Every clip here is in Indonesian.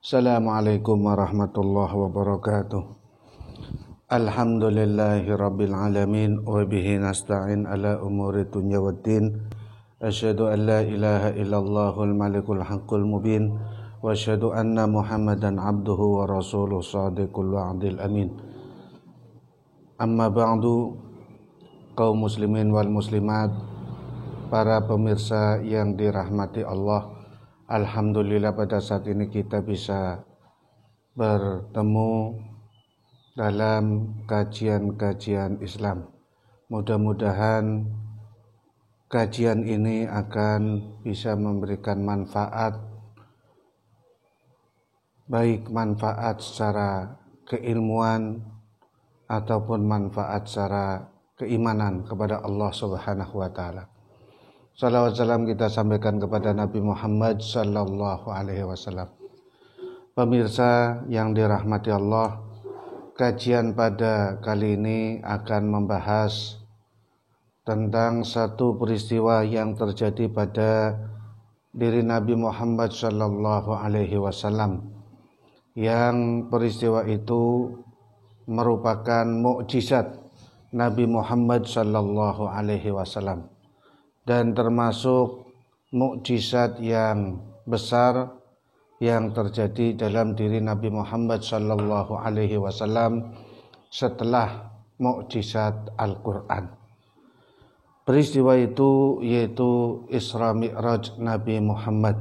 Assalamualaikum warahmatullahi wabarakatuh. Alhamdulillahi rabbil alamin wa bihi nasta'in ala umuri dunya waddin. Asyhadu an la ilaha illallahul malikul haqqul mubin wa asyhadu anna Muhammadan abduhu wa rasuluh shadiqul wa'dil amin. Amma ba'du, kaum muslimin wal muslimat, para pemirsa yang dirahmati Allah, alhamdulillah pada saat ini kita bisa bertemu dalam kajian-kajian Islam. Mudah-mudahan kajian ini akan bisa memberikan manfaat, baik manfaat secara keilmuan ataupun manfaat secara keimanan kepada Allah Subhanahu wa taala. Salawat salam kita sampaikan kepada Nabi Muhammad sallallahu alaihi wasallam. Pemirsa yang dirahmati Allah, kajian pada kali ini akan membahas tentang satu peristiwa yang terjadi pada diri Nabi Muhammad sallallahu alaihi wasallam, yang peristiwa itu merupakan mukjizat Nabi Muhammad sallallahu alaihi wasallam dan termasuk mukjizat yang besar yang terjadi dalam diri Nabi Muhammad sallallahu alaihi wasallam setelah mukjizat Al-Qur'an. Peristiwa itu yaitu Isra Mi'raj Nabi Muhammad,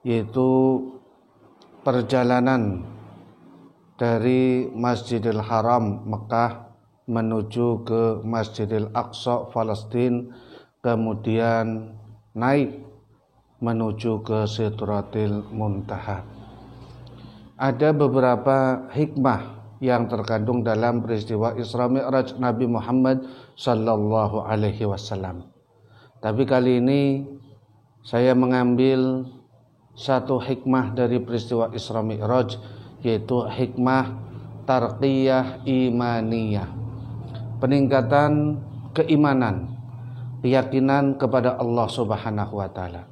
yaitu perjalanan dari Masjidil Haram Mekah menuju ke Masjidil Aqsa Palestina, kemudian naik menuju ke Sidratil Muntaha. Ada beberapa hikmah yang terkandung dalam peristiwa Isra Mi'raj Nabi Muhammad sallallahu alaihi wasallam. Tapi kali ini saya mengambil satu hikmah dari peristiwa Isra Mi'raj, yaitu hikmah tarqiyah imaniyah, peningkatan keimanan, keyakinan kepada Allah Subhanahu wa taala.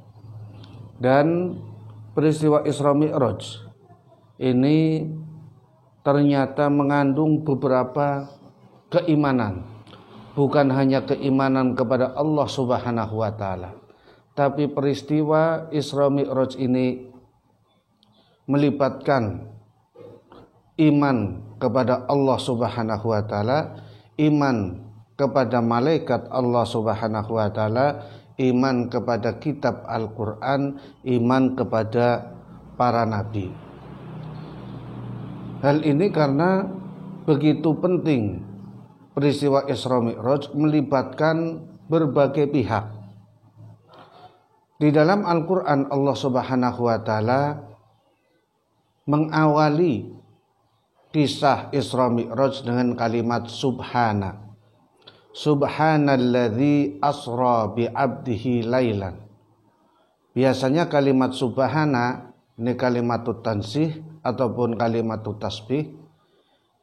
Dan peristiwa Isra Mi'raj ini ternyata mengandung beberapa keimanan. Bukan hanya keimanan kepada Allah Subhanahu wa taala, tapi peristiwa Isra Mi'raj ini melibatkan iman kepada Allah Subhanahu wa taala, iman kepada malaikat Allah Subhanahu wa taala, iman kepada kitab Al-Qur'an, iman kepada para nabi. Hal ini karena begitu penting peristiwa Isra Mi'raj melibatkan berbagai pihak. Di dalam Al-Qur'an Allah Subhanahu wa taala mengawali kisah Isra Mi'raj dengan kalimat subhana. Subhanalladzi asra bi'abdihi lailan. Biasanya kalimat subhana ini kalimatut tansih ataupun kalimatut tasbih.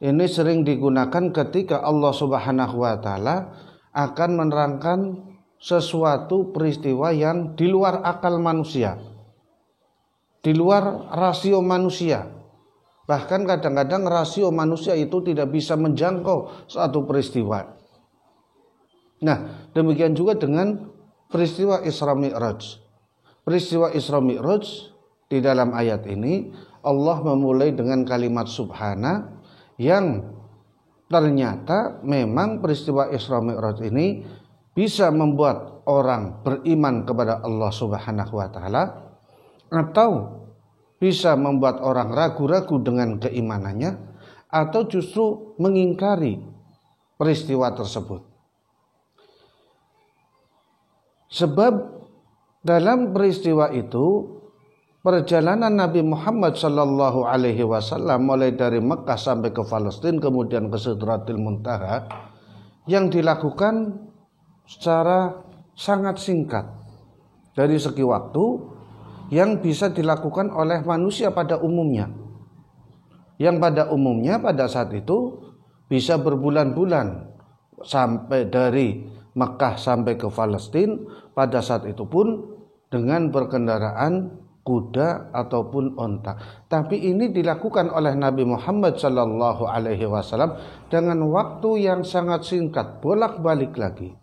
Ini sering digunakan ketika Allah Subhanahu wa taala akan menerangkan sesuatu peristiwa yang di luar akal manusia, di luar rasio manusia. Bahkan kadang-kadang rasio manusia itu tidak bisa menjangkau suatu peristiwa. Nah, demikian juga dengan peristiwa Isra Mi'raj. Peristiwa Isra Mi'raj di dalam ayat ini Allah memulai dengan kalimat subhana, yang ternyata memang peristiwa Isra Mi'raj ini bisa membuat orang beriman kepada Allah Subhanahu wa taala, atau bisa membuat orang ragu-ragu dengan keimanannya, atau justru mengingkari peristiwa tersebut. Sebab dalam peristiwa itu perjalanan Nabi Muhammad sallallahu alaihi wasallam mulai dari Mekah sampai ke Palestina, kemudian ke Sidratil Muntaha, yang dilakukan secara sangat singkat dari segi waktu, yang bisa dilakukan oleh manusia pada umumnya. Yang pada umumnya pada saat itu bisa berbulan-bulan sampai dari Mekah sampai ke Palestina, pada saat itu pun dengan berkendaraan kuda ataupun onta. Tapi ini dilakukan oleh Nabi Muhammad sallallahu alaihi wasallam dengan waktu yang sangat singkat, bolak-balik lagi.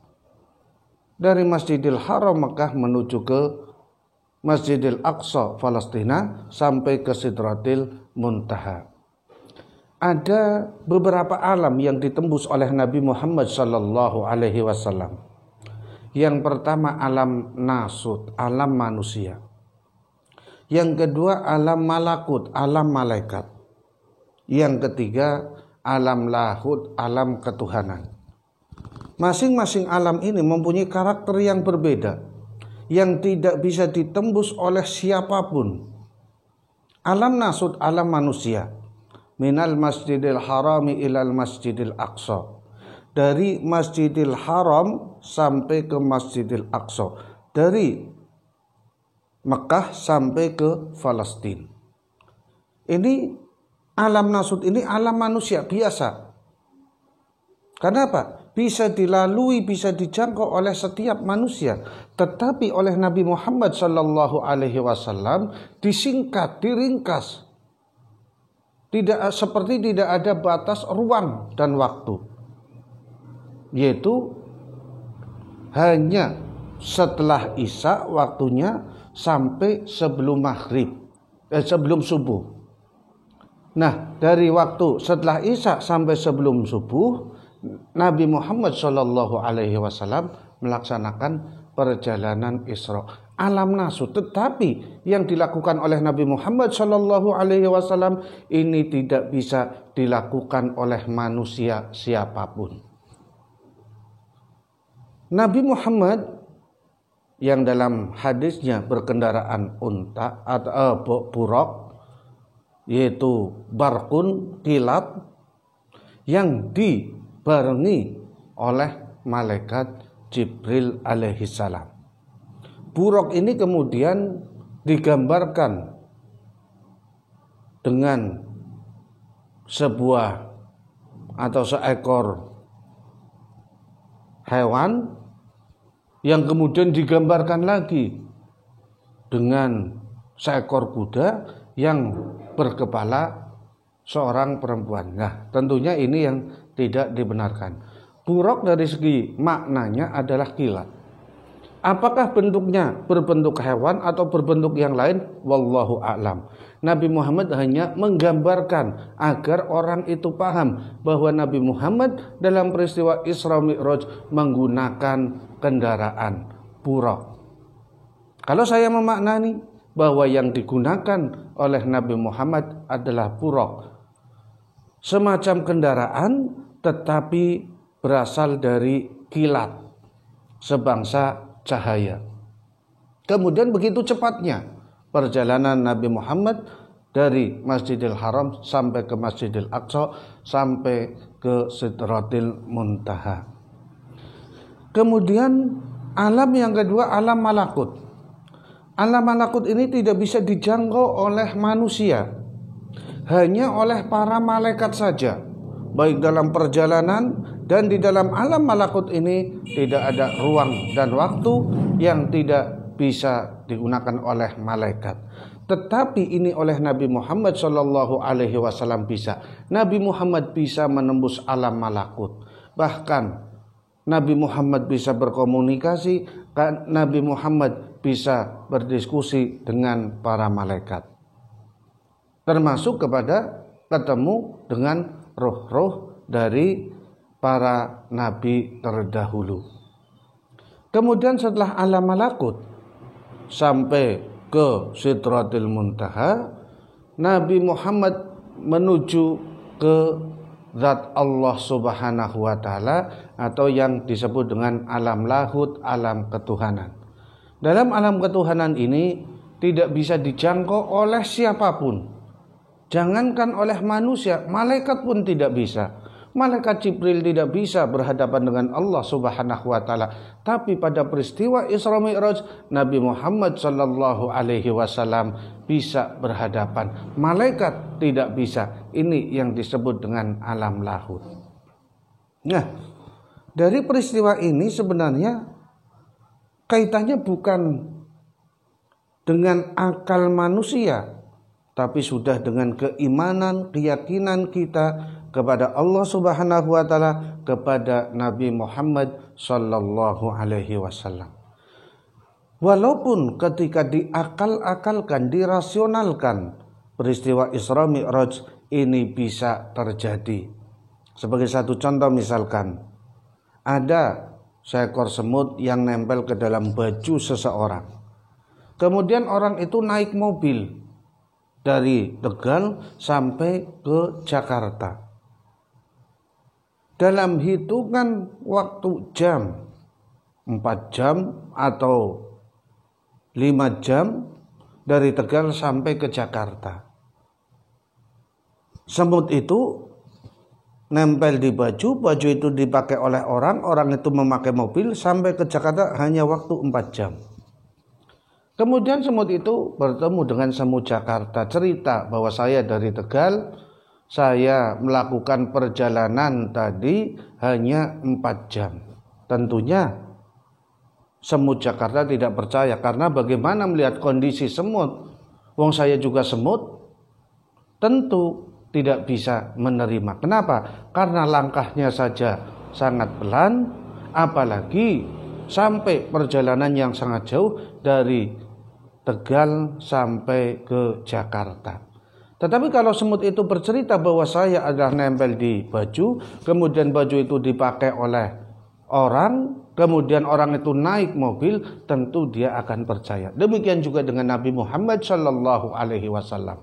Dari Masjidil Haram Mekah menuju ke Masjidil Aqsa Palestina sampai ke Sidratil Muntaha. Ada beberapa alam yang ditembus oleh Nabi Muhammad sallallahu alaihi wasallam. Yang pertama alam nasut, alam manusia. Yang kedua alam malakut, alam malaikat. Yang ketiga alam lahut, alam ketuhanan. Masing-masing alam ini mempunyai karakter yang berbeda, yang tidak bisa ditembus oleh siapapun. Alam nasut, alam manusia. Minal masjidil harami ilal masjidil aqsa. Dari Masjidil Haram sampai ke Masjidil Aqsa. Dari Mekah sampai ke Palestina. Ini alam nasut, ini alam manusia biasa. Kenapa? Bisa dilalui, bisa dijangkau oleh setiap manusia. Tetapi oleh Nabi Muhammad sallallahu alaihi wasallam disingkat, diringkas. Seperti tidak ada batas ruang dan waktu. Yaitu hanya setelah Isya waktunya sampai sebelum maghrib, sebelum subuh. Nah, dari waktu setelah Isya sampai sebelum subuh, Nabi Muhammad Shallallahu Alaihi Wasallam melaksanakan perjalanan Isra, alam nasut. Tetapi yang dilakukan oleh Nabi Muhammad Shallallahu Alaihi Wasallam ini tidak bisa dilakukan oleh manusia siapapun. Nabi Muhammad yang dalam hadisnya berkendaraan unta atau buruk, yaitu barkun kilat yang dibarengi oleh malaikat Jibril alaihissalam. Buruk ini kemudian digambarkan dengan sebuah atau seekor hewan yang kemudian digambarkan lagi dengan seekor kuda yang berkepala seorang perempuan. Nah, tentunya ini yang tidak dibenarkan. Buruk dari segi maknanya adalah kilat. Apakah bentuknya berbentuk hewan atau berbentuk yang lain? Wallahu a'lam. Nabi Muhammad hanya menggambarkan agar orang itu paham bahwa Nabi Muhammad dalam peristiwa Isra Mi'raj menggunakan kendaraan buruk. Kalau saya memaknani bahwa yang digunakan oleh Nabi Muhammad adalah buruk, semacam kendaraan tetapi berasal dari kilat, sebangsa cahaya. Kemudian begitu cepatnya perjalanan Nabi Muhammad dari Masjidil Haram sampai ke Masjidil Aqsa sampai ke Sidratil Muntaha. Kemudian alam yang kedua alam malakut. Alam malakut ini tidak bisa dijangkau oleh manusia, hanya oleh para malaikat saja. Baik dalam perjalanan dan di dalam alam malakut ini tidak ada ruang dan waktu yang tidak bisa digunakan oleh malaikat. Tetapi ini oleh Nabi Muhammad Shallallahu Alaihi Wasallam bisa. Nabi Muhammad bisa menembus alam malakut. Bahkan Nabi Muhammad bisa berkomunikasi. Nabi Muhammad bisa berdiskusi dengan para malaikat. Termasuk kepada ketemu dengan roh-roh dari para nabi terdahulu. Kemudian setelah alam malakut sampai ke Sidratil Muntaha, Nabi Muhammad menuju ke zat Allah Subhanahu wa taala atau yang disebut dengan alam lahut, alam ketuhanan. Dalam alam ketuhanan ini tidak bisa dijangkau oleh siapapun. Jangankan oleh manusia, malaikat pun tidak bisa. Malaikat Jibril tidak bisa berhadapan dengan Allah Subhanahu wa taala. Tapi pada peristiwa Isra Mi'raj, Nabi Muhammad sallallahu alaihi wasallam bisa berhadapan. Malaikat tidak bisa. Ini yang disebut dengan alam lahut. Nah, dari peristiwa ini sebenarnya kaitannya bukan dengan akal manusia, tapi sudah dengan keimanan, keyakinan kita kepada Allah Subhanahu wa taala, kepada Nabi Muhammad sallallahu alaihi wasallam. Walaupun ketika diakal-akalkan, dirasionalkan, peristiwa Isra Mi'raj ini bisa terjadi. Sebagai satu contoh misalkan, ada seekor semut yang nempel ke dalam baju seseorang. Kemudian orang itu naik mobil dari Tegal sampai ke Jakarta. Dalam hitungan waktu jam, 4 jam atau 5 jam dari Tegal sampai ke Jakarta. Semut itu nempel di baju itu dipakai oleh orang itu memakai mobil sampai ke Jakarta hanya waktu 4 jam. Kemudian semut itu bertemu dengan semut Jakarta, cerita bahwa saya dari Tegal, saya melakukan perjalanan tadi hanya 4 jam. Tentunya semut Jakarta tidak percaya, karena bagaimana melihat kondisi semut, wong saya juga semut, tentu tidak bisa menerima. Kenapa? Karena langkahnya saja sangat pelan, apalagi sampai perjalanan yang sangat jauh dari Tegal sampai ke Jakarta. Tetapi kalau semut itu bercerita bahwa saya adalah nempel di baju, kemudian baju itu dipakai oleh orang, kemudian orang itu naik mobil, tentu dia akan percaya. Demikian juga dengan Nabi Muhammad sallallahu alaihi wasallam.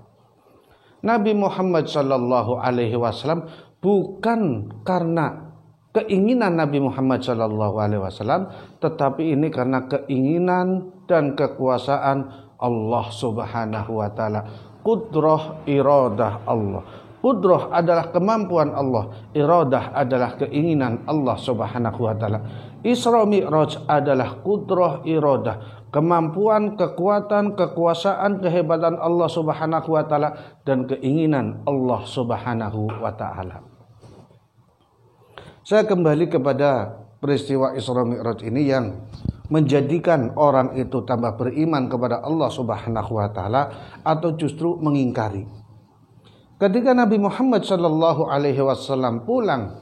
Nabi Muhammad sallallahu alaihi wasallam bukan karena keinginan Nabi Muhammad sallallahu alaihi wasallam, tetapi ini karena keinginan dan kekuasaan Allah Subhanahu wa taala. Qudrah iradah Allah. Qudrah adalah kemampuan Allah, iradah adalah keinginan Allah Subhanahu wa taala. Isra Mi'raj adalah qudrah iradah, kemampuan, kekuatan, kekuasaan, kehebatan Allah Subhanahu wa taala dan keinginan Allah Subhanahu wa taala. Saya kembali kepada peristiwa Isra Mi'raj ini yang menjadikan orang itu tambah beriman kepada Allah Subhanahu wa taala atau justru mengingkari. Ketika Nabi Muhammad sallallahu alaihi wasallam pulang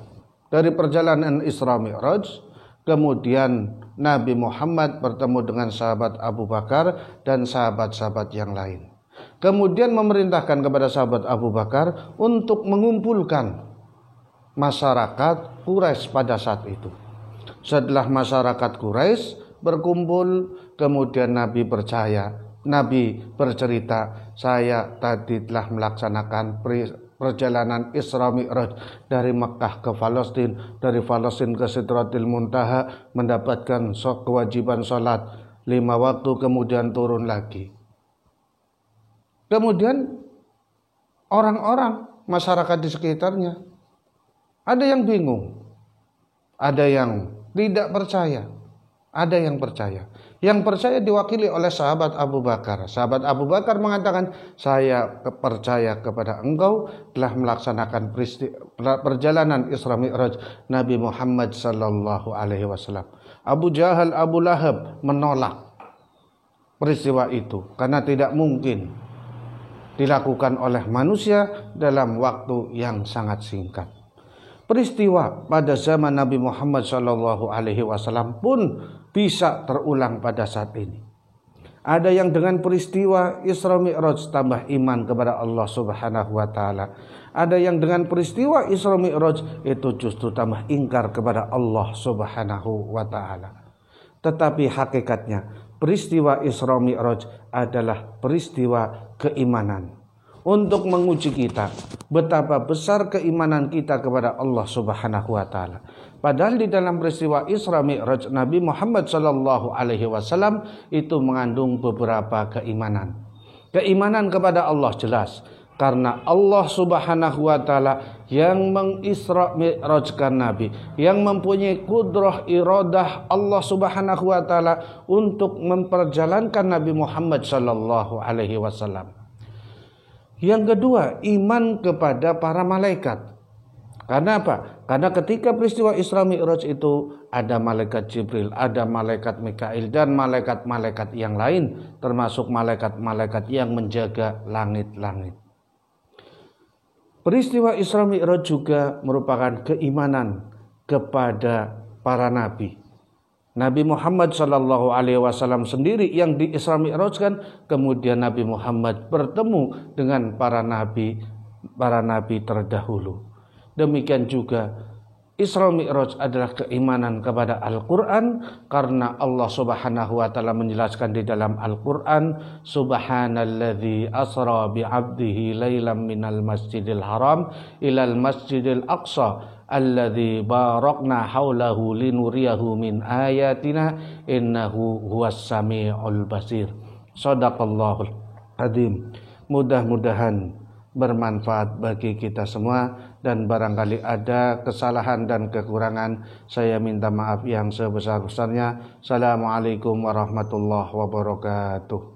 dari perjalanan Isra Mi'raj, kemudian Nabi Muhammad bertemu dengan sahabat Abu Bakar dan sahabat-sahabat yang lain. Kemudian memerintahkan kepada sahabat Abu Bakar untuk mengumpulkan masyarakat Quraisy pada saat itu. Setelah masyarakat Quraisy berkumpul, kemudian Nabi percaya. Nabi bercerita, saya tadi telah melaksanakan perjalanan Isra Mi'raj dari Mekah ke Palestina, dari Palestina ke Sidratil Muntaha, mendapatkan kewajiban sholat 5 waktu, kemudian turun lagi. Kemudian orang-orang masyarakat di sekitarnya ada yang bingung, ada yang tidak percaya, ada yang percaya. Yang percaya diwakili oleh sahabat Abu Bakar. Sahabat Abu Bakar mengatakan, saya percaya kepada engkau telah melaksanakan perjalanan Isra Mi'raj Nabi Muhammad sallallahu alaihi wasallam. Abu Jahal, Abu Lahab menolak peristiwa itu karena tidak mungkin dilakukan oleh manusia dalam waktu yang sangat singkat. Peristiwa pada zaman Nabi Muhammad SAW pun bisa terulang pada saat ini. Ada yang dengan peristiwa Isra Mi'raj tambah iman kepada Allah Subhanahu wa taala. Ada yang dengan peristiwa Isra Mi'raj itu justru tambah ingkar kepada Allah Subhanahu wa taala. Tetapi hakikatnya peristiwa Isra Mi'raj adalah peristiwa keimanan untuk menguji kita betapa besar keimanan kita kepada Allah Subhanahu wa taala. Padahal di dalam peristiwa Isra Mi'raj Nabi Muhammad sallallahu alaihi wasallam itu mengandung beberapa keimanan. Keimanan kepada Allah jelas, karena Allah Subhanahu wa taala yang mengisra mi'rajkan Nabi, yang mempunyai qudrah iradah Allah Subhanahu wa taala untuk memperjalankan Nabi Muhammad sallallahu alaihi wasallam. Yang kedua, iman kepada para malaikat. Karena apa? Karena ketika peristiwa Isra Mi'raj itu ada malaikat Jibril, ada malaikat Mikail dan malaikat-malaikat yang lain, termasuk malaikat-malaikat yang menjaga langit-langit. Peristiwa Isra Mi'raj juga merupakan keimanan kepada para nabi. Nabi Muhammad SAW sendiri yang di Isra Mi'rajkan, kemudian Nabi Muhammad bertemu dengan para nabi terdahulu. Demikian juga Isra Mi'raj adalah keimanan kepada Al-Quran, karena Allah Subhanahu wa ta'ala menjelaskan di dalam Al-Quran, Subhanalladzi asra bi'abdihi laylam minal masjidil haram ilal masjidil aqsa alladzi barakna haulahu linuriyahu min ayatina innahu huwas sami'ul basir. Shadaqallahul adzim. Mudah-mudahan bermanfaat bagi kita semua, dan barangkali ada kesalahan dan kekurangan, saya minta maaf yang sebesar-besarnya. Assalamualaikum warahmatullahi wabarakatuh.